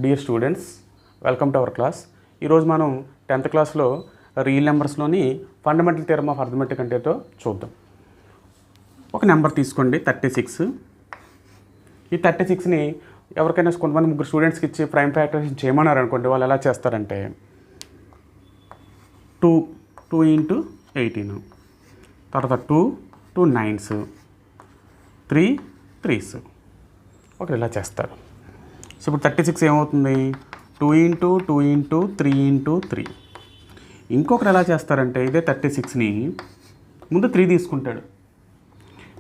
Dear students, welcome to our class. ఈరోజు మనం 10th క్లాస్లో రియల్ నెంబర్స్లోని ఫండమెంటల్ థియరమ్ ఆఫ్ అర్థమెటిక్ అంటేతో చూద్దాం. ఒక నెంబర్ తీసుకోండి 36. ఈ 36ని ఎవరికైనా కొంతమంది ముగ్గురు స్టూడెంట్స్కి ఇచ్చి ప్రైమ్ ఫ్యాక్టరైజేషన్ చేయమన్నారు అనుకోండి. వాళ్ళు ఎలా చేస్తారంటే 2 into 18, తర్వాత 2 9s, 3 3s. ఒకరు ఇలా చేస్తారు. సో ఇప్పుడు 36 ఏమవుతుంది? 2 into 2 into 3 into 3. ఇంకొకరు ఎలా చేస్తారంటే ఇదే 36ని ముందు 3 తీసుకుంటాడు,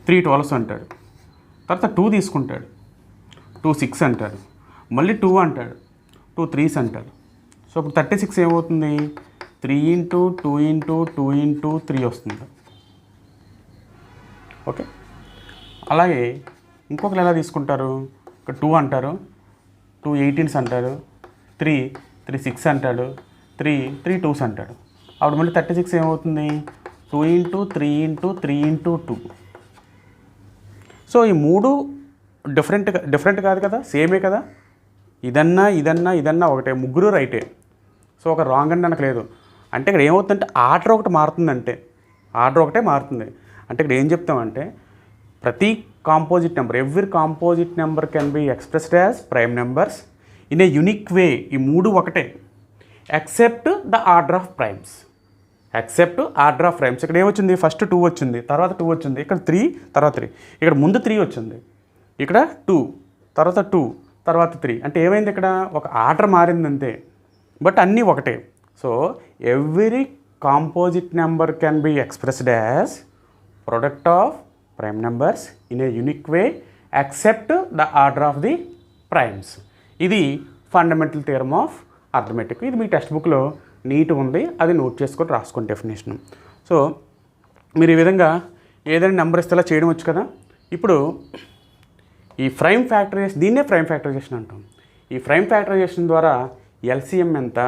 3 12s అంటాడు, తర్వాత 2 తీసుకుంటాడు, 2 6 అంటాడు, మళ్ళీ 2 అంటాడు, 2 3s అంటాడు. సో ఇప్పుడు 36 ఏమవుతుంది? 3 into 2 into 2 into 3 వస్తుంది. ఓకే, అలాగే ఇంకొకరు ఎలా తీసుకుంటారు? ఇక్కడ 2 అంటారు, 2 18s అంటాడు, 3 6 అంటాడు, 3 2s అంటాడు. అప్పుడు మళ్ళీ 36 ఏమవుతుంది? 2 into 3 into 3 into 2. సో ఈ మూడు డిఫరెంట్ కాదు కదా, సేమే కదా. ఇదన్నా ఒకటే, ముగ్గురు రైటే. సో ఒక రాంగ్ అని నాకు లేదు. అంటే ఇక్కడ ఏమవుతుందంటే ఆర్డర్ ఒకటి మారుతుంది, ఆర్డర్ ఒకటే మారుతుంది. అంటే ఇక్కడ ఏం చెప్తామంటే ప్రతి composite number, every composite number can be expressed as prime numbers in a unique way. ఈ మూడు ఒకటే, except the order of primes. ఇక్కడ ఏమొచ్చింది? ఫస్ట్ 2 వచ్చింది, తర్వాత 2 వచ్చింది, ఇక్కడ 3, తర్వాత 3, ఇక్కడ ముందు 3 వచ్చింది, ఇక్కడ 2, తర్వాత 2, తర్వాత 3. అంటే ఏమైంది? ఇక్కడ ఒక ఆర్డర్ మారింది అంతే, బట్ అన్నీ ఒకటే. So every composite number can be expressed as product of prime numbers in a unique way except the order of the primes. ఇది ఫండమెంటల్ థియరమ్ ఆఫ్ అర్థమెటిక్. ఇది మీ టెక్స్ట్ బుక్లో నీట్ ఉంది, అది నోట్ చేసుకొని రాసుకోండి డెఫినేషన్. సో మీరు ఈ విధంగా ఏదైనా నెంబర్ ఇస్తే చేయడం వచ్చు కదా. ఇప్పుడు ఈ ప్రైమ్ ఫ్యాక్టరైజేషన్, దీన్నే ప్రైమ్ ఫ్యాక్టరైజేషన్ అంటాం. ఈ ప్రైమ్ ఫ్యాక్టరైజేషన్ ద్వారా ఎల్సిఎం ఎంత,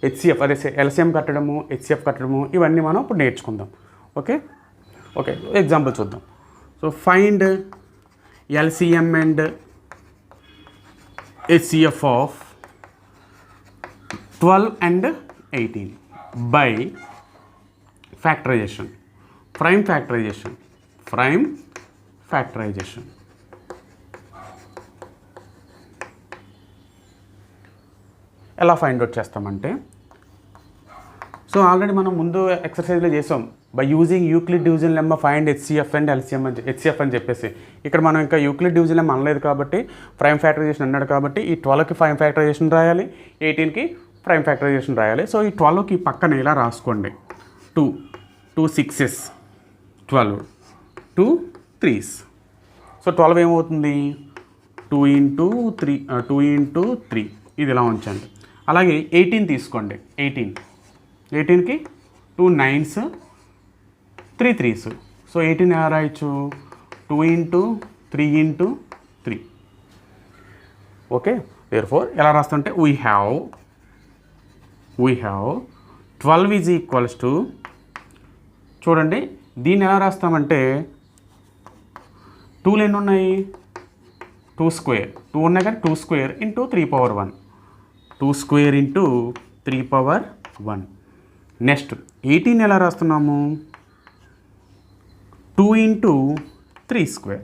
హెచ్సిఎఫ్, అదే ఎల్సిఎం కట్టడము, హెచ్సిఎఫ్ కట్టడము, ఇవన్నీ మనం ఇప్పుడు నేర్చుకుందాం. ఓకే, ఎగ్జాంపుల్ చూద్దాం. So find LCM and HCF of 12 and 18 by factorization, prime factorization. ఎలా ఫైండ్ అవుట్ చేస్తామంటే, సో ఆల్రెడీ మనం ముందు ఎక్సర్సైజ్లో చేసాం. By using Euclid division lemma find HCF and HCF అని చెప్పేసి. ఇక్కడ మనం ఇంకా యూక్లిడ్ డివిజన్ లెమ్మ అనలేదు కాబట్టి ప్రైమ్ ఫ్యాక్టరైజేషన్ అన్నాడు కాబట్టి ఈ 12కి ప్రైమ్ ఫ్యాక్టరైజేషన్ రాయాలి, 18కి ప్రైమ్ ఫ్యాక్టరైజేషన్ రాయాలి. సో ఈ 12కి పక్కన ఇలా రాసుకోండి. 2 6s, 12 2 3s. సో 12 ఏమవుతుంది? 2 into 3 ఇది ఇలా ఉంచండి. అలాగే 18 తీసుకోండి. 18కి 2 9s, 3 3s. సో 18 ఎలా రాయొచ్చు? 2 into 3 into 3. ఓకే, దేర్ఫోర్ ఎలా రాస్తుంటే we have 12 is equals to, చూడండి దీన్ని ఎలా రాస్తామంటే 2 ఎన్ని ఉన్నాయి? 2 square, 2 ఉన్నాయి కానీ 2 square into 3 power 1, 2 square into 3 power 1. Next 18 ఎలా రాస్తున్నాము? 2 into 3 square.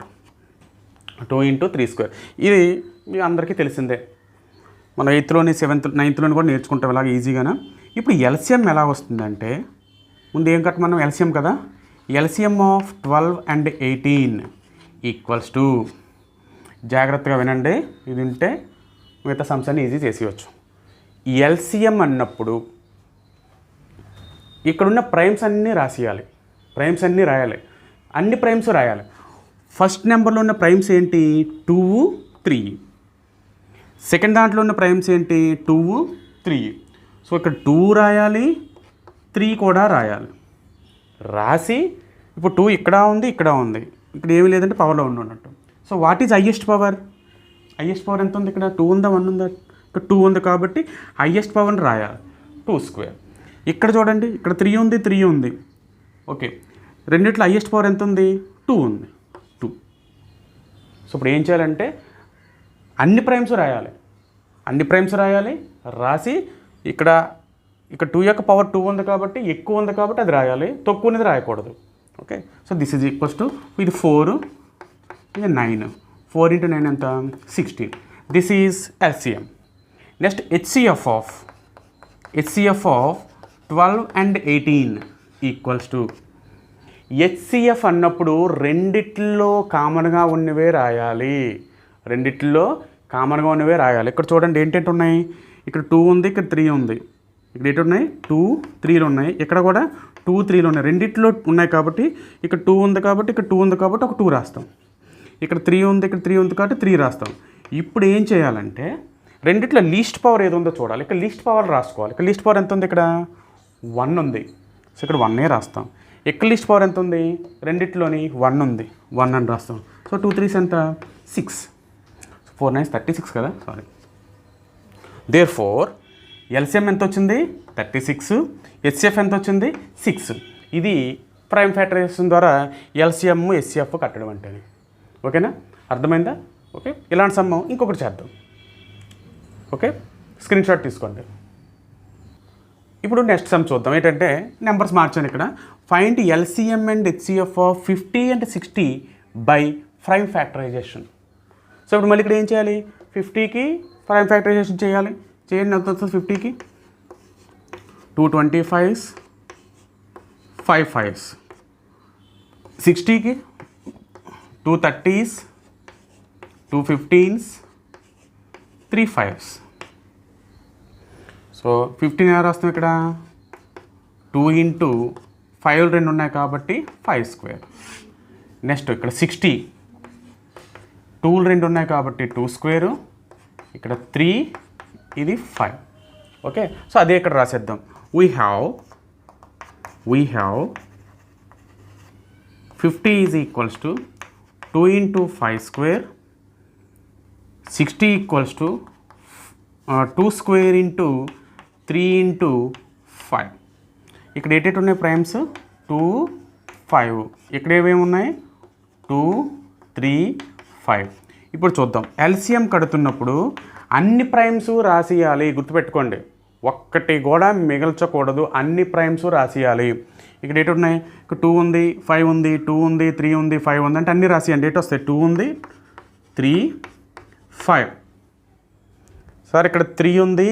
ఇది మీ అందరికీ తెలిసిందే, మన 8th, 7th, 9th కూడా నేర్చుకుంటాం ఇలాగ ఈజీగానే. ఇప్పుడు ఎల్సిఎం ఎలా వస్తుందంటే, ముందు ఏం కట్టమన్నాం? ఎల్సిఎం కదా. LCM of 12 and 18 equals to, జాగ్రత్తగా వినండి, ఇది ఉంటే మిగతా సమ్స్ అన్ని ఈజీ చేసేయచ్చు. ఎల్సిఎం అన్నప్పుడు ఇక్కడున్న ప్రైమ్స్ అన్నీ రాసేయాలి, అన్ని ప్రైమ్స్ రాయాలి. ఫస్ట్ నెంబర్లో ఉన్న ప్రైమ్స్ ఏంటి? 2 3. సెకండ్ దాంట్లో ఉన్న ప్రైమ్స్ ఏంటి? 2 3. సో ఇక్కడ 2 రాయాలి, 3 కూడా రాసి ఇప్పుడు 2 ఇక్కడ ఉంది, ఇక్కడ ఏమీ లేదంటే పవర్లో ఉన్నట్టు. So what is highest power? ఎంత ఉంది? ఇక్కడ 2 ఉందా, 1 ఉందా? ఇక్కడ 2 ఉంది కాబట్టి హైయెస్ట్ పవర్ని రాయాలి, 2 square. ఇక్కడ చూడండి, ఇక్కడ 3 ఉంది. ఓకే, రెండిట్లో హైయెస్ట్ పవర్ ఎంత ఉంది? 2 ఉంది, 2. సో ఇప్పుడు ఏం చేయాలంటే అన్ని ప్రైమ్స్ రాయాలి. అన్ని ప్రైమ్స్ రాయాలి, రాసి ఇక్కడ 2 యొక్క పవర్ 2 ఉంది కాబట్టి ఎక్కువ ఉంది కాబట్టి అది రాయాలి, తక్కువ అనేది రాయకూడదు. Okay, so this is equals to ఇది 4, ఇది 9. 4 × 9 ఎంత? 16. This is LCM. Next HCF of 12 and 18 equals to HCF అన్నప్పుడు రెండిట్లో కామన్గా ఉన్నవే రాయాలి. ఇక్కడ చూడండి ఏంటంటే ఉన్నాయి, ఇక్కడ 2 ఉంది, ఇక్కడ 3 ఉంది. ఇక్కడ ఏంటి ఉన్నాయి? 2, 3లు ఉన్నాయి. ఇక్కడ కూడా 2, 3లు ఉన్నాయి. రెండిట్లో ఉన్నాయి కాబట్టి ఇక్కడ 2 ఉంది కాబట్టి ఇక్కడ 2 ఉంది కాబట్టి ఒక 2 రాస్తాం. ఇక్కడ 3 ఉంది, ఇక్కడ 3 ఉంది కాబట్టి 3 రాస్తాం. ఇప్పుడు ఏం చేయాలంటే రెండిట్లో లీస్ట్ పవర్ ఏది ఉందో చూడాలి. ఇక్కడ లీస్ట్ పవర్ రాసుకోవాలి. ఇక్కడ లీస్ట్ పవర్ ఎంత ఉంది? ఇక్కడ 1 ఉంది. సో ఇక్కడ 1 రాస్తాం. ఇక్కడ లీస్ట్ పవర్ ఎంత ఉంది? రెండిట్లోని 1 ఉంది, 1 అని రాస్తాం. సో 2 3s ఎంత? 6. 4 9s 36 కదా, సారీ. దేర్ ఫోర్ LCM ఎంత వచ్చింది? 36. HCF ఎంత వచ్చింది? 6. ఇది ప్రైమ్ ఫ్యాక్టరైజేషన్ ద్వారా LCM HCF కట్టడం అంటే. ఓకేనా, అర్థమైందా? ఓకే, ఇలాంటి సమ్మం ఇంకొకటి చేద్దాం. ఓకే, స్క్రీన్ షాట్ తీసుకోండి. ఇప్పుడు నెక్స్ట్ సమ్ చూద్దాం. ఏంటంటే నెంబర్స్ మార్చాను ఇక్కడ. Find LCM and HCF of 50 and 60 by prime factorisation. So ఇప్పుడు మళ్ళీ ఇక్కడ ఏం చేయాలి? 50కి ప్రైమ్ ఫ్యాక్టరైజేషన్ చేయాలి. చేయండి, ఎంత వస్తుంది 50కి? 2 25s 5 5s. 60కి 2 30s 2 15s 3 5s. So 15 ఎలా రాస్తాం? ఇక్కడ 2 × 5 2 ఉన్నాయి కాబట్టి 5 స్క్వేర్. నెక్స్ట్ ఇక్కడ 60 2 2 ఉన్నాయి కాబట్టి 2 స్క్వేరు. ఇక్కడ 3, ఇది 5. ఓకే, సో అదే ఇక్కడ రాసేద్దాం. We have 50 is equals to 2 × 5 square. 60 equals to 2 square × 3 × 5. ఇక్కడ ఏటేటి ఉన్నాయి ప్రైమ్స్? 2 5. ఇక్కడ ఏమేమి ఉన్నాయి? 2 3 5. ఇప్పుడు చూద్దాం. LCM కడుతున్నప్పుడు అన్ని ప్రైమ్స్ రాసియాలి. గుర్తుపెట్టుకోండి, ఒక్కటి కూడా మిగల్చకూడదు. అన్ని ప్రైమ్స్ రాసియాలి. ఇక్కడ ఏటి ఉన్నాయి? ఇక్కడ 2 ఉంది, 5 ఉంది, 2 ఉంది, 3 ఉంది, 5 ఉంది అంటే అన్నీ రాసియండి. ఏటి వస్తాయి? 2 ఉంది, 3 5. సార్ ఇక్కడ 3 ఉంది,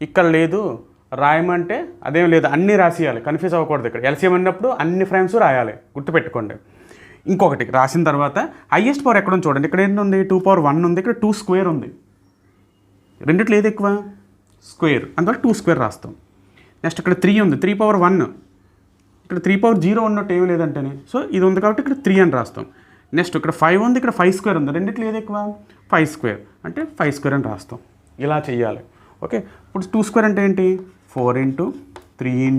ఇక్కడ లేదు రాయమంటే అదేం లేదు, అన్నీ రాసియాలి. కన్ఫ్యూజ్ అవ్వకూడదు. ఇక్కడ LCM అన్నప్పుడు అన్ని ప్రైమ్స్ రాయాలి, గుర్తుపెట్టుకోండి. ఇంకొకటి రాసిన తర్వాత హైయెస్ట్ పవర్ ఎక్కడ ఉంది చూడండి. ఇక్కడ ఏంటి ఉంది? 2 power 1 ఉంది, ఇక్కడ 2 స్క్వేర్ ఉంది. రెండిట్లో ఏది ఎక్కువ? స్క్వేర్, అందువల్ల 2 స్క్వేర్ రాస్తాం. నెక్స్ట్ ఇక్కడ 3 ఉంది, 3 power 1. ఇక్కడ 3 power 0 ఉన్నట్టు ఏమి లేదంటేనే, సో ఇది ఉంది కాబట్టి ఇక్కడ 3 అని రాస్తాం. నెక్స్ట్ ఇక్కడ 5 ఉంది, ఇక్కడ 5 స్క్వేర్ ఉంది. రెండిట్లో ఏది ఎక్కువ? 5 స్క్వేర్ అంటే 5 స్క్వేర్ అని రాస్తాం. ఇలా చేయాలి. ఓకే, ఇప్పుడు 2 స్క్వేర్ అంటే ఏంటి? 4 × 3 ×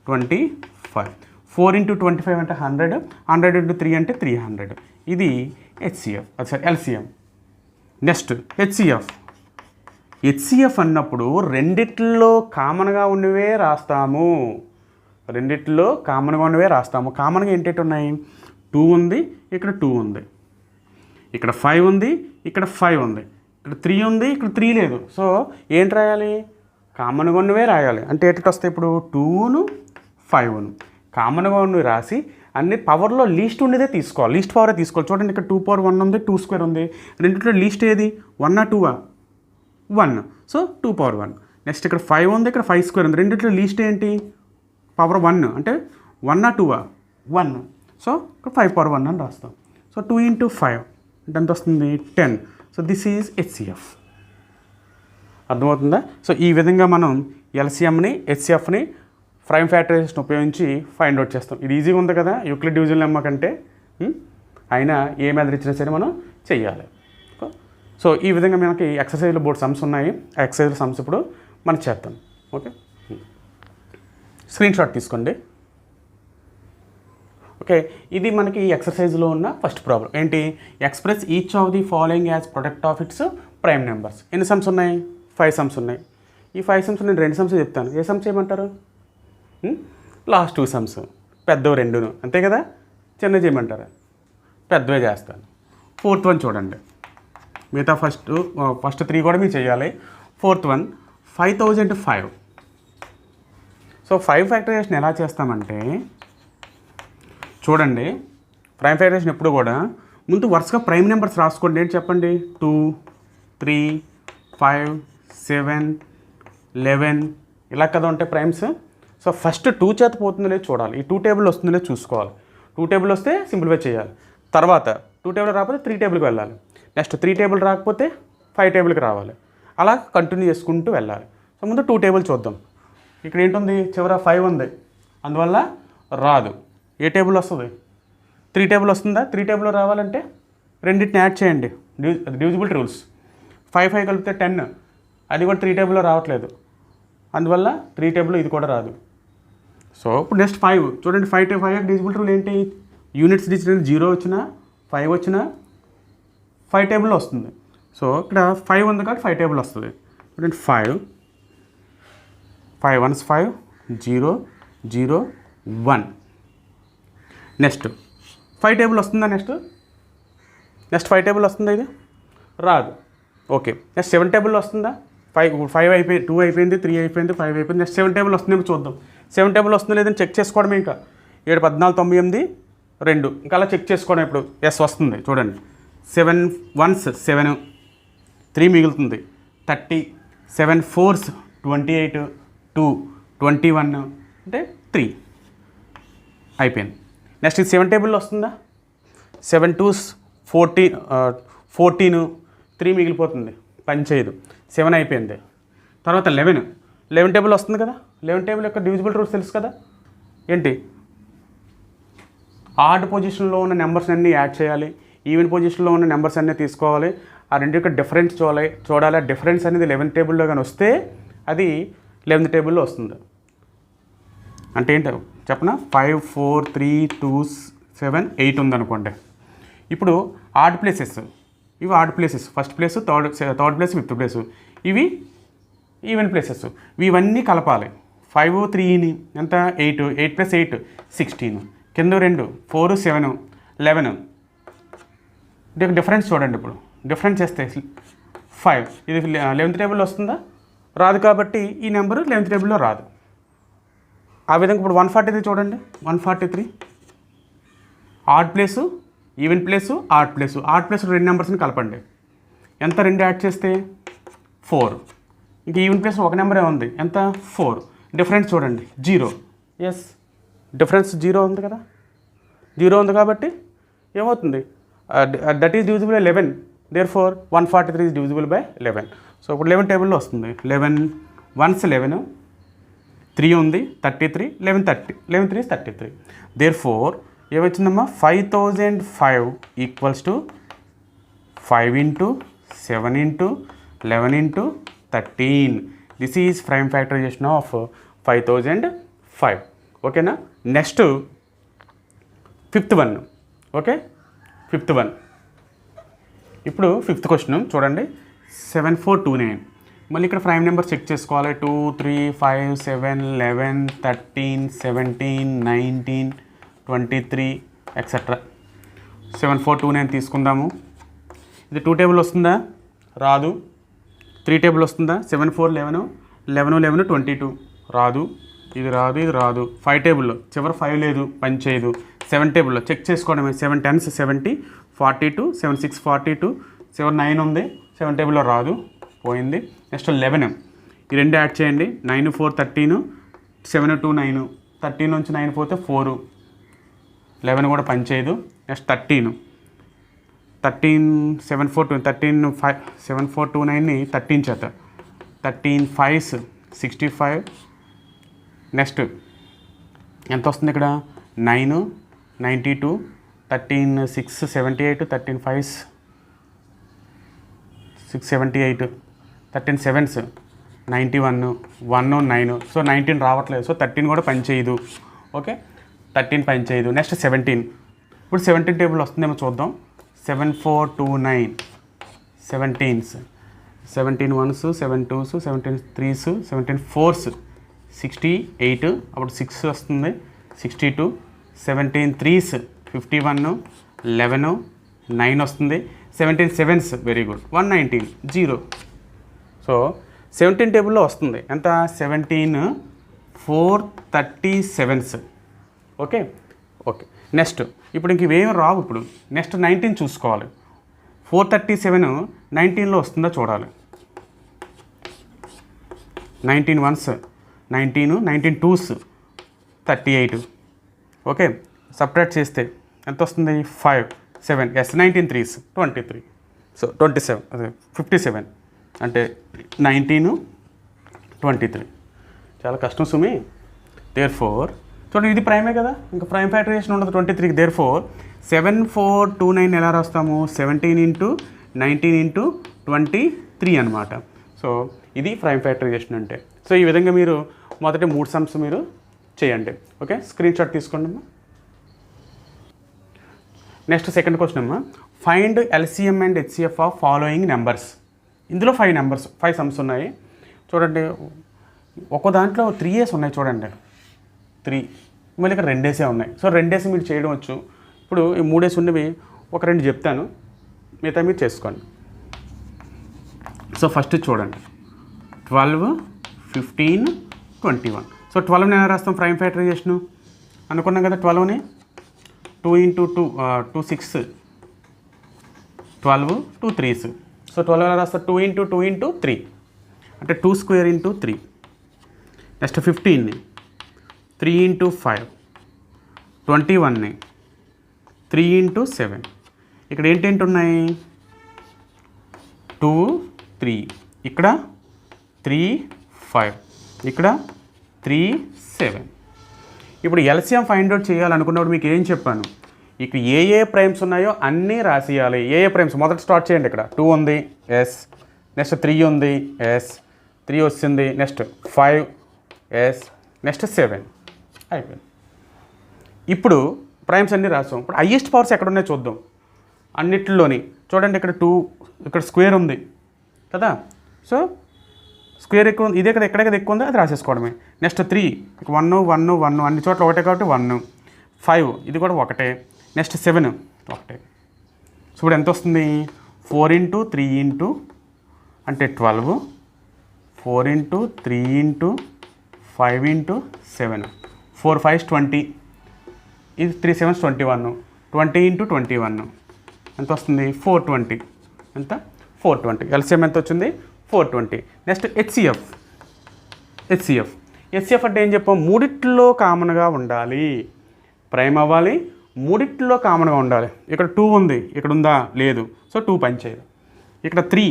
25. 4 × 25 అంటే 100. 100 × 3 అంటే 300. ఇది HCF, sorry LCM. Next HCF అన్నప్పుడు రెండిట్లో కామన్గా ఉన్నవే రాస్తాము. కామన్గా ఏంటంటే ఉన్నాయి? 2 ఉంది, ఇక్కడ 2 ఉంది, ఇక్కడ 5 ఉంది, ఇక్కడ 5 ఉంది, ఇక్కడ 3 ఉంది, ఇక్కడ 3 లేదు. సో ఏంటి రాయాలి? కామన్గా ఉన్నవే రాయాలి. అంటే ఏంటి వస్తాయి? ఇప్పుడు 2ను 5ను కామన్గా ఉన్నవి రాసి అన్ని పవర్లో లీస్ట్ ఉండేదే తీసుకోవాలి. లీస్ట్ పవరే తీసుకోవాలి. చూడండి, ఇక్కడ 2 power 1 ఉంది, 2 స్క్వేర్ ఉంది. రెండింటిలో లీస్ట్ ఏది? 1 2 1. So 2 power 1. నెక్స్ట్ ఇక్కడ 5 ఉంది, ఇక్కడ 5 స్క్వేర్ ఉంది. రెండింటిలో లీస్ట్ ఏంటి? పవర్ 1 అంటే 1 2 1. సో ఇక్కడ 5 power 1 అని రాస్తాం. సో 2 × 5 అంటే ఎంత వస్తుంది? 10. So this is HCF. అర్థమవుతుందా? సో ఈ విధంగా మనం LCMని HCFని ప్రైమ్ ఫ్యాక్టరైజేషన్ ఉపయోగించి ఫైండ్ అవుట్ చేస్తాం. ఇది ఈజీగా ఉంది కదా, యూక్లిడ్ డివిజన్ లెమ్మా కంటే. అయినా ఏ మెథడ్ ఇచ్చినా సరే మనం చెయ్యాలి. సో ఈ విధంగా మనకి ఎక్సర్సైజ్లో బోర్డు సమ్స్ ఉన్నాయి. ఆ ఎక్సర్సైజ్ సమ్స్ ఇప్పుడు మనం చేద్దాం. ఓకే, స్క్రీన్ షాట్ తీసుకోండి. ఓకే, ఇది మనకి ఎక్సర్సైజ్లో ఉన్న ఫస్ట్ ప్రాబ్లం. ఏంటి? Express each of the following as product of it's prime numbers. ఎన్ని సమ్స్ ఉన్నాయి? 5 సమ్స్ ఉన్నాయి. ఈ 5 సమ్స్ నేను 2 సమ్స్ చెప్తాను. ఏ సమ్స్ చేయమంటారు? లాస్ట్ 2 సమ్స్, పెద్దవి 2ను, అంతే కదా. చిన్న చేయమంటారా? పెద్దవే చేస్తాను. 4th one చూడండి. మిగతా ఫస్ట్ 3 కూడా మీరు చేయాలి. Fourth one 5005. సో 5 ఫ్యాక్టరైజేషన్ ఎలా చేస్తామంటే చూడండి, ప్రైమ్ ఫ్యాక్టరైజేషన్ ఎప్పుడు కూడా ముందు వరుసగా ప్రైమ్ నెంబర్స్ రాసుకోండి. ఏంటి చెప్పండి? 2, 3, 5, 7, 11 ఇలా కదా ఉంటాయి ప్రైమ్స్. సో ఫస్ట్ 2 చేత పోతుందో లేదు చూడాలి, ఈ 2 టేబుల్ వస్తుందో లేదు చూసుకోవాలి. 2 టేబుల్ వస్తే సింప్లిఫై చేయాలి. తర్వాత 2 టేబుల్ రాకపోతే 3 టేబుల్కి వెళ్ళాలి. నెక్స్ట్ 3 టేబుల్ రాకపోతే 5 టేబుల్కి రావాలి. అలా కంటిన్యూ చేసుకుంటూ వెళ్ళాలి. సో ముందు 2 టేబుల్ చూద్దాం. ఇక్కడ ఏంటుంది? చివర 5 ఉంది, అందువల్ల రాదు. ఏ టేబుల్ వస్తుంది? 3 టేబుల్ వస్తుందా? 3 టేబుల్లో రావాలంటే రెండింటిని యాడ్ చేయండి, డివిజిబుల్ రూల్స్. 5 5 కలిపితే 10, అది కూడా 3 టేబుల్లో రావట్లేదు, అందువల్ల 3 టేబుల్ ఇది కూడా రాదు. సో ఇప్పుడు నెక్స్ట్ 5 చూడండి. 5 డివిజిబుల్ రూల్ ఏంటి? యూనిట్స్ డిజిటల్ 0 వచ్చినా 5 వచ్చినా 5 టేబుల్లో వస్తుంది. సో ఇక్కడ 5 ఉంది కాబట్టి 5 టేబుల్ వస్తుంది. చూడండి 5 1s 5 0 0 1. నెక్స్ట్ 5 టేబుల్ వస్తుందా? నెక్స్ట్ 5 టేబుల్ వస్తుందా? ఇది రాదు. ఓకే, నెక్స్ట్ 7 టేబుల్ వస్తుందా? 5 అయిపోయింది, 2 అయిపోయింది, 3 అయిపోయింది, 5 అయిపోయింది. నెక్స్ట్ 7 టేబుల్ వస్తుందేమో చూద్దాం. 7 టేబుల్ వస్తుందో లేదని చెక్ చేసుకోవడమే. ఇంకా 7 14 9 8 2 ఇంకా అలా చెక్ చేసుకోవడం. ఇప్పుడు ఎస్ వస్తుంది చూడండి. 7 1s 7, 3 మిగులుతుంది 30, 7 4s 28, 2 21 అంటే 3 అయిపోయింది. నెక్స్ట్ ఇది 7 టేబుల్లో వస్తుందా? 7 2s 14, 3 మిగిలిపోతుంది, పని చేయదు, 7 అయిపోయింది. తర్వాత 11 టేబుల్ వస్తుంది కదా. 11 టేబుల్ యొక్క డివిజిబుల్ రూల్స్ తెలుసు కదా. ఏంటి? ఆడ్ పొజిషన్లో ఉన్న నెంబర్స్ అన్నీ యాడ్ చేయాలి, ఈవెన్ పొజిషన్లో ఉన్న నెంబర్స్ అన్నీ తీసుకోవాలి, ఆ రెండు యొక్క డిఫరెన్స్ చూడాలి. ఆ డిఫరెన్స్ అనేది 11 టేబుల్లో కానీ వస్తే అది 11th టేబుల్లో వస్తుంది. అంటే ఏంటో చెప్పనా? 5 4 3 2 7 8 ఉందనుకోండి. ఇప్పుడు ఆడ్ ప్లేసెస్, ఇవి odd places, first place, third place, 5th place, ఇవి ఈవెన్ ప్లేసెస్. ఇవన్నీ కలపాలి. 5 3ని ఎంత? 8 + 8 16, కింద 2 4 7 11. దీనికి డిఫరెన్స్ చూడండి. ఇప్పుడు డిఫరెన్స్ చేస్తే 5, ఇది 11th టేబుల్లో వస్తుందా? రాదు, కాబట్టి ఈ నెంబరు 11th టేబుల్లో రాదు. ఆ విధంగా ఇప్పుడు 143 చూడండి. 143 odd place, even place, odd place. Odd place 2 నెంబర్స్ని కలపండి. ఎంత? 2 యాడ్ చేస్తే 4. ఇంక ఈవెన్ ప్లేస్ ఒక నెంబరే ఉంది, ఎంత? 4. డిఫరెన్స్ చూడండి 0. ఎస్, డిఫరెన్స్ 0 ఉంది కదా. 0 ఉంది కాబట్టి ఏమవుతుంది? That is divisible by 11. Therefore 143 is divisible by 11. So ఇప్పుడు 11 టేబుల్లో వస్తుంది. 11 1s 11, 3 ఉంది 33, 11 30, 11 3 is 33. దేర్ఫోర్ ఏమొచ్చిందమ్మా? 5005 equals to 5 × 7 × 11 × 13. This is prime factorisation of 5005. ఓకేనా? Next 5th one. Okay, 5th one. ఇప్పుడు 5th క్వశ్చన్ చూడండి. 7429. మళ్ళీ ఇక్కడ ప్రైమ్ నెంబర్ చెక్ చేసుకోవాలి. 2 3 5 7 11 13 17 19 23 ఎక్సెట్రా. 7429 తీసుకుందాము. ఇది 2 టేబుల్ వస్తుందా? రాదు. 3 టేబుల్ వస్తుందా? 7 4 11 11 11 22 రాదు. ఇది రాదు, ఇది రాదు. 5 టేబుల్లో చివరి 5 లేదు, పని చేయదు. 7 టేబుల్లో చెక్ చేసుకోవడమే. 7 10s 70, 42, 7 6 42, 7 9 ఉంది, 7 టేబుల్లో రాదు, పోయింది. నెక్స్ట్ 11, ఈ 2 యాడ్ చేయండి. 9 4 13, 7 2 9, 13 నుంచి 9 పోతే 4, 11 కూడా పని చేయదు. నెక్స్ట్ 13 7 4 2 13 5 7 4 2 9ని 13 చేత 13 5s 65. నెక్స్ట్ ఎంత వస్తుంది ఇక్కడ? 9 92, 13 6 78, 13 5s 6 78, 13 7s 91, 1 9. సో 19 రావట్లేదు. సో 13 కూడా పని చేయదు. ఓకే, 13 పని చేయదు. నెక్స్ట్ 17. ఇప్పుడు 17 టేబుల్ వస్తుందేమో చూద్దాం. 7 4 2 9 17s, 17 1s 7 2s 17 3s 17 4s 68. అప్పుడు 6 వస్తుంది, 62, 17 3s 51, 11 9 వస్తుంది, 17 7s వెరీ గుడ్ 119 0. సో 17 టేబుల్లో వస్తుంది ఎంత 17 437s. ఓకే ఓకే నెక్స్ట్ ఇప్పుడు ఇంక ఇవేమి రావు. ఇప్పుడు నెక్స్ట్ 19 చూసుకోవాలి. 437 19లో వస్తుందో చూడాలి. 19 1s 19, 19 2s 38. ఓకే సపరేట్ చేస్తే ఎంత వస్తుంది 5 7 ఎస్ 19 3s 23. సో 27 అదే 57 అంటే 19 23. చాలా కష్టం సుమి. దేర్ ఫోర్ చూడండి ఇది ప్రైమే కదా, ఇంకా ప్రైమ్ ఫ్యాక్టరైజేషన్ ఉండదు 23కి. దేర్ ఫోర్ 7429 ఎలా రాస్తాము 17 × 19 × 23 అనమాట. సో ఇది ప్రైమ్ ఫ్యాక్టరైజేషన్ అంటే. సో ఈ విధంగా మీరు మొదటి 3 సమ్స్ మీరు చేయండి. ఓకే స్క్రీన్ షాట్ తీసుకోండి అమ్మా. నెక్స్ట్ సెకండ్ క్వశ్చన్ అమ్మా, find LCM and HCF of following numbers. ఇందులో 5 సమ్స్ ఉన్నాయి చూడండి. ఒక్కో దాంట్లో 3As ఉన్నాయి చూడండి, 3 మళ్ళీ ఇక్కడ 2As ఉన్నాయి. సో 2As మీరు చేయడం వచ్చు. ఇప్పుడు ఈ 3As ఉన్నవి ఒక 2 చెప్తాను, మిగతా మీరు చేసుకోండి. సో ఫస్ట్ చూడండి 12 15 21. సో 12ని ఎలా రాస్తాం ప్రైమ్ ఫ్యాక్టరైజేషను అనుకున్నాం కదా. 12ని 2 × 2 2 6 12 2 3s. సో 12 ఎలా రాస్తాం 2 × 2 × 3 అంటే 2² × 3. నెక్స్ట్ 15ని 3 × 5. 21ని 3 × 7. ఇక్కడ ఏంటేంటి ఉన్నాయి 2 3, ఇక్కడ 3 5, ఇక్కడ 3 7. ఇప్పుడు ఎల్సిఎం ఫైండ్ అవుట్ చేయాలనుకున్నప్పుడు మీకు ఏం చెప్పాను, ఇక్కడ ఏ ప్రైమ్స్ ఉన్నాయో అన్నీ రాసియాలి. ఏ ప్రైమ్స్ మొదట స్టార్ట్ చేయండి. ఇక్కడ 2 ఉంది ఎస్, నెక్స్ట్ 3 ఉంది ఎస్, 3 వచ్చింది, నెక్స్ట్ 5 ఎస్, నెక్స్ట్ 7 అయిపోయింది. ఇప్పుడు ప్రైమ్స్ అన్నీ రాసాం. ఇప్పుడు హైయెస్ట్ పవర్స్ ఎక్కడ ఉన్నాయో చూద్దాం. అన్నిటిలోని చూడండి ఇక్కడ 2, ఇక్కడ స్క్వేర్ ఉంది కదా. సో స్క్వేర్ ఎక్కువ ఉంది, ఇదే కదా ఎక్కడెక్కడ ఎక్కువ ఉందో అది రాసేసుకోవడమే. నెక్స్ట్ 3 1 1 1 అన్ని చోట్ల ఒకటే కాబట్టి 1. 5 ఇది కూడా ఒకటే. నెక్స్ట్ 7 ఒకటే. సో ఇప్పుడు ఎంత వస్తుంది 4 × 3 × అంటే 12, 4 × 3 × 5 × 7, 4 5s 20, ఇది 3 7s 21, 20 × 21 ఎంత వస్తుంది 420. ఎంత 420. ఎల్సిఎం ఎంత వచ్చింది 420. నెక్స్ట్ హెచ్సిఎఫ్ అంటే ఏం చెప్పాం, మూడిట్లో కామన్గా ఉండాలి. ప్రైమ్ అవ్వాలి, మూడిట్లో కామన్గా ఉండాలి. ఇక్కడ 2 ఉంది, ఇక్కడ ఉందా లేదు. సో 2 పనిచేయదు. ఇక్కడ 3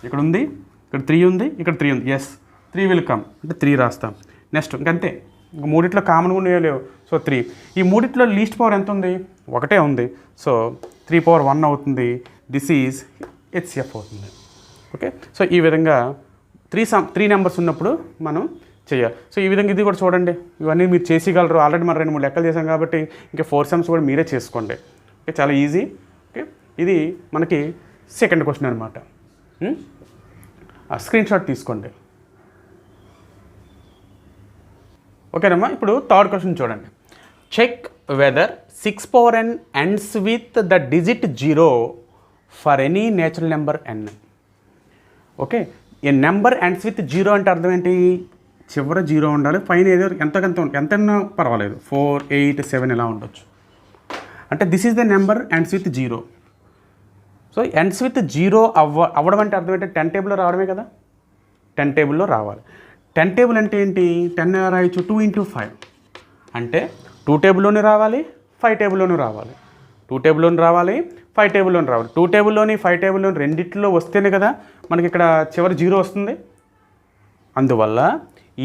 ఇక్కడ ఉంది, ఇక్కడ 3 ఉంది, ఇక్కడ 3 ఉంది ఎస్ 3 విల్ కమ్ అంటే 3 రాస్తాం. నెక్స్ట్ ఇంకంతే, ఇంక మూడిట్లో కామన్గా ఉన్నాయో లేవు. సో 3. ఈ మూడిట్లో లీస్ట్ పవర్ ఎంత ఉంది, ఒకటే ఉంది. సో 3/1 అవుతుంది. దిస్ ఈజ్ హెచ్సిఎఫ్ అవుతుంది. ఓకే సో ఈ విధంగా 3 నెంబర్స్ ఉన్నప్పుడు మనం చేయాలి. సో ఈ విధంగా ఇది కూడా చూడండి, ఇవన్నీ మీరు చేసేయగలరు. ఆల్రెడీ మనం 2-3 లెక్కలు చేసాం కాబట్టి ఇంకా 4 సమ్స్ కూడా మీరే చేసుకోండి. ఓకే చాలా ఈజీ. ఓకే ఇది మనకి సెకండ్ క్వశ్చన్ అనమాట. స్క్రీన్ షాట్ తీసుకోండి. ఓకేనమ్మా. ఇప్పుడు థర్డ్ క్వశ్చన్ చూడండి. Check whether 6n ends with the digit 0 for any natural number n. Okay A number ends with 0 అంటే అర్థం ఏంటి, చివర 0 ఉండాలి, పైన ఏదో ఎంతన్నా పర్వాలేదు 4 8 7 ఇలా ఉండొచ్చు. అంటే this is the number ends with 0. So ends with 0 అవ్వడం అంటే అర్థం ఏంటి, 10 టేబుల్లో రావడమే కదా. 10 టేబుల్లో రావాలి. 10 టేబుల్ అంటే ఏంటి, 10 రాయొచ్చు 2 × 5 అంటే 2 టేబుల్లోనే రావాలి, 5 టేబుల్లోనూ రావాలి. 2 టేబుల్లోని రావాలి, 5 టేబుల్లోని రావాలి. 2 టేబుల్లోని 5 టేబుల్లోని రెండిట్లో వస్తేనే కదా మనకి ఇక్కడ చివరి 0 వస్తుంది. అందువల్ల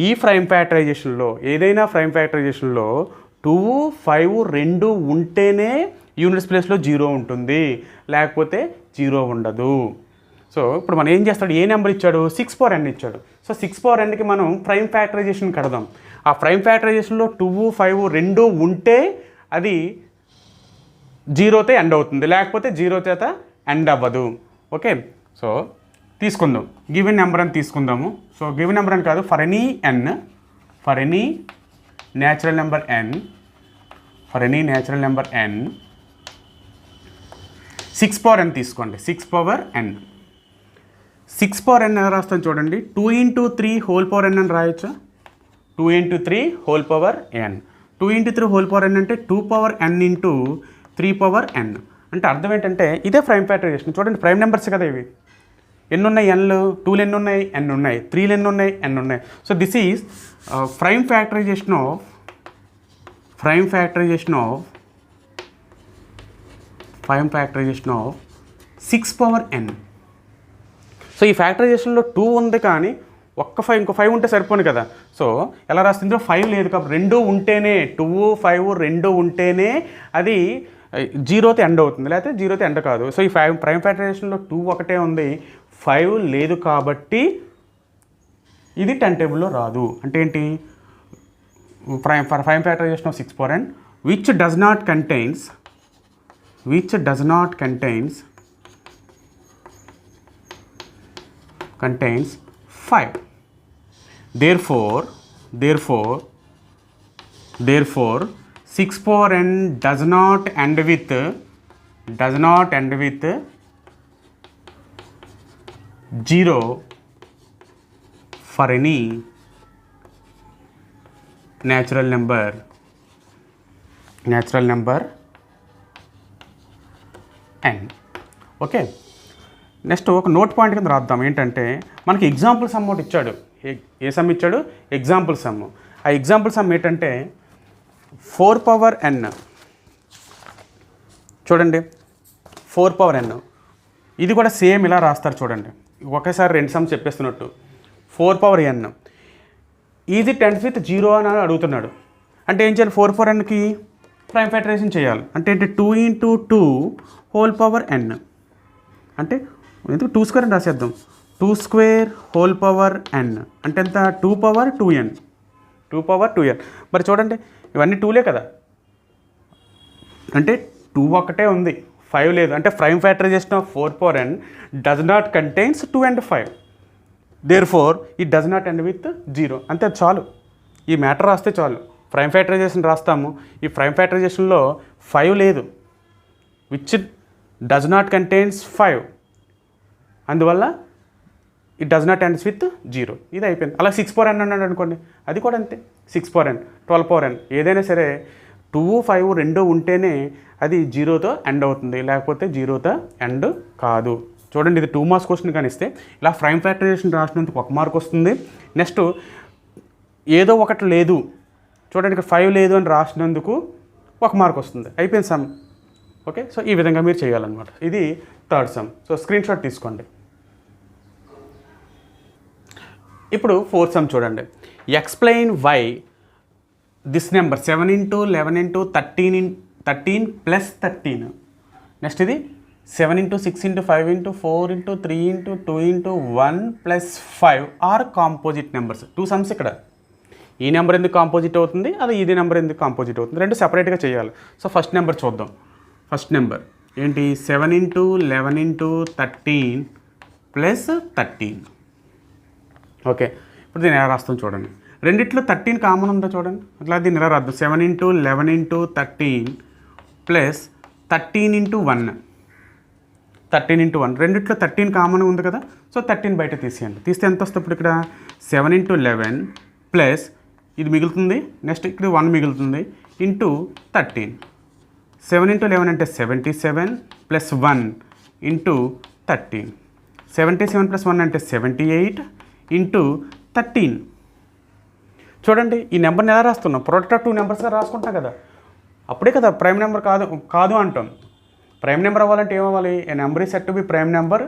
ఈ ప్రైమ్ ఫ్యాక్టరైజేషన్లో ఏదైనా ప్రైమ్ ఫ్యాక్టరైజేషన్లో 2 5 2 ఉంటేనే యూనిట్స్ ప్లేస్లో 0 ఉంటుంది, లేకపోతే 0 ఉండదు. సో ఇప్పుడు మనం ఏం చేస్తాడు, ఏ నెంబర్ ఇచ్చాడు 6/n ఇచ్చాడు. సో 6/nకి మనం ప్రైమ్ ఫ్యాక్టరైజేషన్ కడదాం. ఆ ప్రైమ్ ఫ్యాక్టరైజేషన్లో 2 5 2 ఉంటే అది 0తో ఎండ్ అవుతుంది, లేకపోతే 0 చేత ఎండ్ అవ్వదు. ఓకే సో తీసుకుందాం, గివెన్ నెంబర్ అని తీసుకుందాము. సో గివెన్ నెంబర్ అని కాదు, for any natural number n 6/n తీసుకోండి. 6/n 6 పవర్ n ఎలా రాస్తాను చూడండి, 2 ఇంటూ 3 హోల్ పవర్ n అని రాయొచ్చు. 2 into 3 whole power n. 2 into 3 whole power n అంటే 2 power n into 3 power n. అంటే అర్థం ఏంటంటే ఇదే ప్రైమ్ ఫ్యాక్టరైజేషన్. చూడండి ప్రైమ్ నెంబర్స్ కదా ఇవి. ఎన్ని ఉన్నాయి ఎన్లు, 2లు ఎన్ని ఉన్నాయి n ఉన్నాయి, 3లు ఎన్ని ఉన్నాయి n ఉన్నాయి. So this is prime factorisation of 6 power n. So ఈ ఫ్యాక్టరైజేషన్లో 2 ఉంది కానీ ఇంకో 5 ఉంటే సరిపోను కదా. సో ఎలా రాస్తుంది, 5 లేదు కాబట్టి 2 ఉంటేనే 2, 5 2 ఉంటేనే అది 0తో ఎండ్ అవుతుంది, లేకపోతే 0తో ఎండ్ కాదు. సో ఈ ప్రైమ్ ఫ్యాక్టరైజేషన్లో 2 ఒకటే ఉంది, 5 లేదు కాబట్టి ఇది 10 టేబుల్లో రాదు. అంటే ఏంటి, prime factorisation of 6 power n which does not contains 5. Therefore 6 power n does not end with 0 for any natural number n. Okay, next ఒక నోట్ పాయింట్ కింద రాద్దాం. ఏంటంటే మనకి ఎగ్జాంపుల్ సమ్ ఒకటి ఇచ్చాడు. ఏ సమ్ ఇచ్చాడు, ఎగ్జాంపుల్ సమ్. ఆ ఎగ్జాంపుల్ సమ్ ఏంటంటే 4 పవర్ n. చూడండి 4 పవర్ n, ఇది కూడా సేమ్ ఇలా రాస్తారు చూడండి. ఒకేసారి 2 సమ్స్ చెప్పేస్తున్నట్టు. 4 power n is it ends with 0 అని అడుగుతున్నాడు. అంటే ఏం చేయాలి, 4 పవర్ nకి ప్రైమ్ ఫ్యాక్టరైజేషన్ చేయాలి. అంటే 2 ఇంటూ 2 హోల్ పవర్ n. అంటే ఎందుకు 2 స్క్వేర్ అని రాసేద్దాం. 2 స్క్వేర్ హోల్ పవర్ n అంటే ఎంత, 2 పవర్ 2n. మరి చూడండి ఇవన్నీ 2లే కదా, అంటే 2 ఒకటే ఉంది, 5 లేదు. అంటే prime factorisation of 4 power n does not contains 2 and 5. Therefore it does not end with 0. అంతే, చాలు. ఈ మ్యాటర్ రాస్తే చాలు. ప్రైమ్ ఫ్యాక్టరైజేషన్ రాస్తాము. ఈ ప్రైమ్ ఫ్యాక్టరైజేషన్లో 5 లేదు, విచ్ డస్ నాట్ కంటైన్స్ 5. అందువల్ల it does not ends with 0. ఇది అయిపోయింది. అలా 6 పవర్ n అన్నాడు అనుకోండి, అది కూడా అంతే. 6 పవర్ n, 12 పవర్ n, ఏదైనా సరే 2, 5 2 ఉంటేనే అది 0తో ఎండ్ అవుతుంది, లేకపోతే 0తో ఎండ్ కాదు. చూడండి ఇది 2 మార్క్స్ క్వశ్చన్ కానీ ఇస్తే ఇలా ప్రైమ్ ఫ్యాక్టరైజేషన్ రాసినందుకు 1 మార్క్ వస్తుంది. నెక్స్ట్ ఏదో ఒకటి లేదు, చూడండి ఇక్కడ 5 లేదు అని రాసినందుకు 1 మార్క్ వస్తుంది. అయిపోయింది సమ్. ఓకే, సో ఈ విధంగా మీరు చేయాలన్నమాట. ఇది third sum. So screenshot తీసుకోండి. ఇప్పుడు 4th సమ్ చూడండి. Explain why this number 7 into 11 into 13 plus 13. Next ఇది 7 into 6 into 5 into 4 into 3 into 2 into 1 plus 5 are composite numbers. 2 sums ఇక్కడ. ఈ నెంబర్ ఎందుకు కాంపోజిట్ అవుతుంది, అది ఇది నెంబర్ ఎందుకు కాంపోజిట్ అవుతుంది, రెండు సెపరేట్గా చేయాలి. సో ఫస్ట్ నెంబర్ చూద్దాం. ఫస్ట్ నెంబర్ ఏంటి, 7 ఇంటూ 11 ఇంటూ 13 ప్లస్ 13. ఓకే, ఇప్పుడు దీన్ని ఎలా రాస్తాం చూడండి. రెండిట్లో 13 కామన్ ఉందో చూడండి, అట్లా దీన్ని ఎలా రాద్దాం. 7 into 11 into 13 plus 13 into 1. 13 into 1, రెండిట్లో 13 కామన్ ఉంది కదా. సో 13 బయట తీసేయండి. తీస్తే ఎంత వస్తుంది ఇప్పుడు ఇక్కడ, 7 ఇంటూ 11 ప్లస్ ఇది మిగులుతుంది, నెక్స్ట్ ఇక్కడ 1 మిగులుతుంది, ఇంటూ 13. 7 ఇంటూ 11 అంటే 77 ప్లస్ 1 ఇంటూ 13. 77 ప్లస్ 1 అంటే 78 ఇంటూ 13. చూడండి ఈ నెంబర్ని ఎలా రాస్తున్నాం, ప్రొడక్ట్ ఆఫ్ 2 నెంబర్స్గా రాసుకుంటాం కదా. అప్పుడే కదా ప్రైమ్ నెంబర్ కాదు అంటాం. ప్రైమ్ నెంబర్ అవ్వాలంటే ఏమవ్వాలి, a number is set to be prime number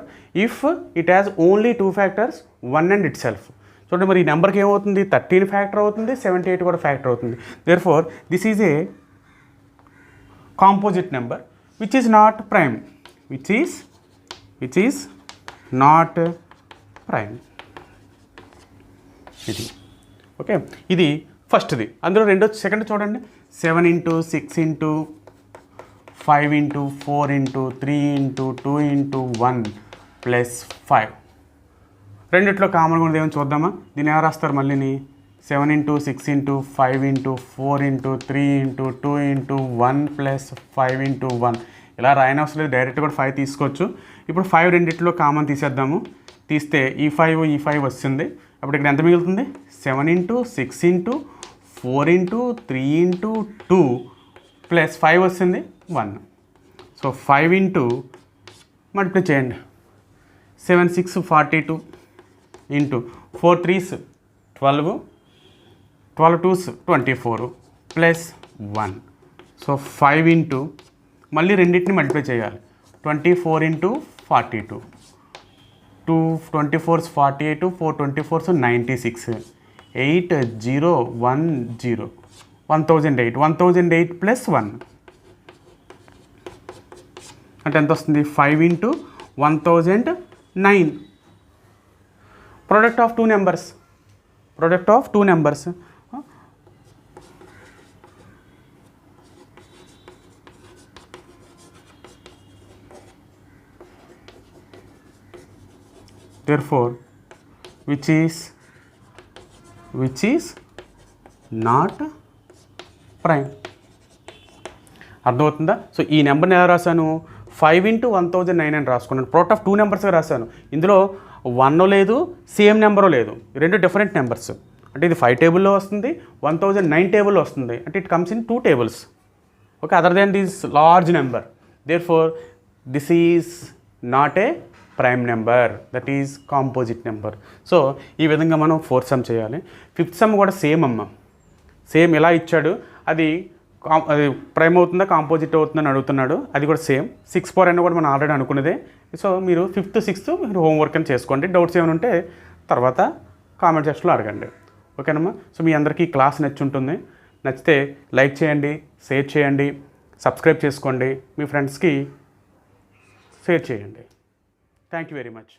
if it has only 2 factors 1 and itself. చూడండి మరి ఈ నెంబర్కి ఏమవుతుంది, 13 ఫ్యాక్టర్ అవుతుంది, 78 కూడా ఫ్యాక్టర్ అవుతుంది. Therefore this is a composite number which is not prime, which is not prime. ఇది okay, ఇది ఫస్ట్ది. అందులో సెకండ్ చూడండి. 7 into 6 into 5 into 4 into 3 into 2 into 1 plus 5. రెండిట్లో కామన్గా ఉన్నది ఏమో చూద్దామా. దీన్ని ఎలా రాస్తారు మళ్ళీని, 7 into 6 into 5 into 4 into 3 into 2 into 1 plus 5 into 1. ఇలా రాయనవసరం లేదు, డైరెక్ట్ కూడా 5 తీసుకోవచ్చు. ఇప్పుడు 5 రెండిట్లో కామన్ తీసేద్దాము. తీస్తే ఈ 5 వస్తుంది. అప్పుడు ఇక్కడ ఎంత మిగులుతుంది? 7 into 6 into 4 into 3 into 2 plus 5 వస్తుంది 1. సో 5 ఇంటూ మల్టిప్లై చేయండి. 7 6 42 into 4 3s 12 12 2s 24 plus 1. So 5 into మళ్ళీ రెండింటిని మల్టిప్లై చేయాలి. 24 ఇంటూ 42 2 24s 48 4 24s 96 8 0 1 0 1008 ప్లస్ 1 అంటే ఎంత వస్తుంది? 5 into 1009. Product of two numbers therefore which is not prime. అర్థమవుతుందా? సో ఈ నెంబర్ని ఎలా రాశాను? 5 ఇంటూ 1009 అని రాసుకున్నాను. ప్రోడక్ట్ ఆఫ్ టూ నెంబర్స్గా రాశాను. ఇందులో 1 లేదు, సేమ్ నెంబరు లేదు, రెండు డిఫరెంట్ నెంబర్స్. అంటే ఇది 5 టేబుల్లో వస్తుంది, 1009 టేబుల్లో వస్తుంది. అంటే it comes in 2 tables. Okay, other than this large number. Therefore this is not a prime number, that is composite number. So ఈ విధంగా మనం 4th సమ్ చేయాలి. 5th సమ్ కూడా సేమ్ అమ్మ, సేమ్ ఇలా ఇచ్చాడు. అది ప్రైమ్ అవుతుందా కాంపోజిట్ అవుతుందని అడుగుతున్నాడు. అది కూడా సేమ్. 6 పవర్ n కూడా మనం ఆల్రెడీ అనుకున్నదే. సో మీరు 5th 6th మీరు హోంవర్క్ అని చేసుకోండి. డౌట్స్ ఏమైనా ఉంటే తర్వాత కామెంట్ సెక్షన్లో అడగండి. ఓకేనమ్మా? సో మీ అందరికీ క్లాస్ నచ్చి ఉంటుంది. నచ్చితే లైక్ చేయండి, షేర్ చేయండి, సబ్స్క్రైబ్ చేసుకోండి, మీ ఫ్రెండ్స్కి షేర్ చేయండి. Thank you very much.